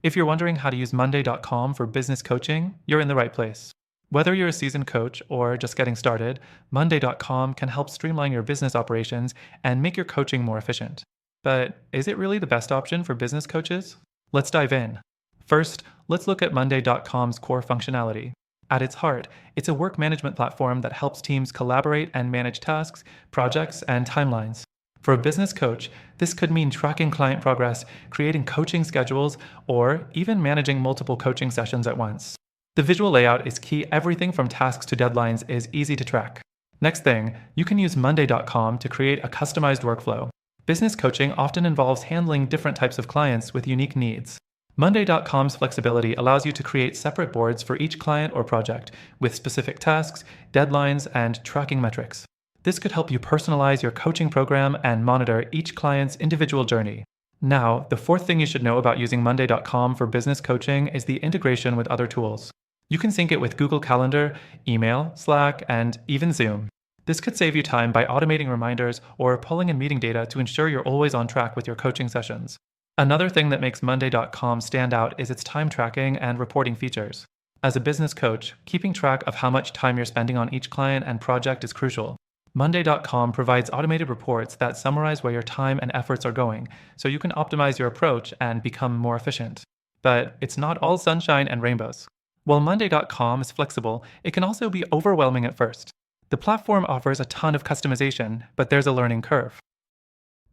If you're wondering how to use Monday.com for business coaching, you're in the right place. Whether you're a seasoned coach or just getting started, Monday.com can help streamline your business operations and make your coaching more efficient. But is it really the best option for business coaches? Let's dive in. First, let's look at Monday.com's core functionality. At its heart, it's a work management platform that helps teams collaborate and manage tasks, projects, and timelines. For a business coach, this could mean tracking client progress, creating coaching schedules, or even managing multiple coaching sessions at once. The visual layout is key. Everything from tasks to deadlines is easy to track. Next thing, you can use Monday.com to create a customized workflow. Business coaching often involves handling different types of clients with unique needs. Monday.com's flexibility allows you to create separate boards for each client or project with specific tasks, deadlines, and tracking metrics. This could help you personalize your coaching program and monitor each client's individual journey. Now, the fourth thing you should know about using Monday.com for business coaching is the integration with other tools. You can sync it with Google Calendar, email, Slack, and even Zoom. This could save you time by automating reminders or pulling in meeting data to ensure you're always on track with your coaching sessions. Another thing that makes Monday.com stand out is its time tracking and reporting features. As a business coach, keeping track of how much time you're spending on each client and project is crucial. Monday.com provides automated reports that summarize where your time and efforts are going, so you can optimize your approach and become more efficient. But it's not all sunshine and rainbows. While Monday.com is flexible, it can also be overwhelming at first. The platform offers a ton of customization, but there's a learning curve.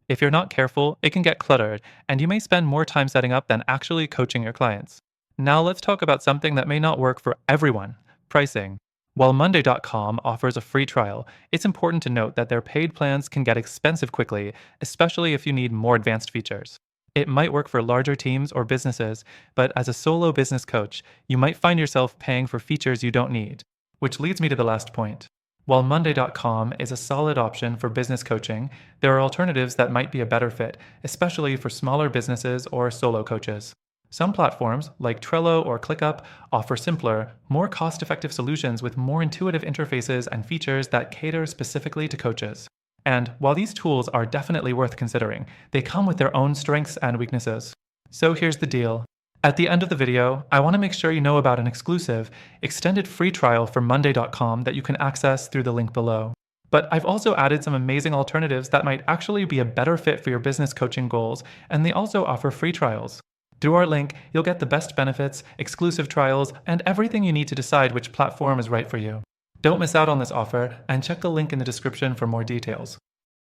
If you're not careful, it can get cluttered, and you may spend more time setting up than actually coaching your clients. Now let's talk about something that may not work for everyone: pricing. While Monday.com offers a free trial, it's important to note that their paid plans can get expensive quickly, especially if you need more advanced features. It might work for larger teams or businesses, but as a solo business coach, you might find yourself paying for features you don't need. Which leads me to the last point. While Monday.com is a solid option for business coaching, there are alternatives that might be a better fit, especially for smaller businesses or solo coaches. Some platforms, like Trello or ClickUp, offer simpler, more cost-effective solutions with more intuitive interfaces and features that cater specifically to coaches. And while these tools are definitely worth considering, they come with their own strengths and weaknesses. So here's the deal. At the end of the video, I want to make sure you know about an exclusive, extended free trial for Monday.com that you can access through the link below. But I've also added some amazing alternatives that might actually be a better fit for your business coaching goals, and they also offer free trials. Through our link, you'll get the best benefits, exclusive trials, and everything you need to decide which platform is right for you. Don't miss out on this offer, and check the link in the description for more details.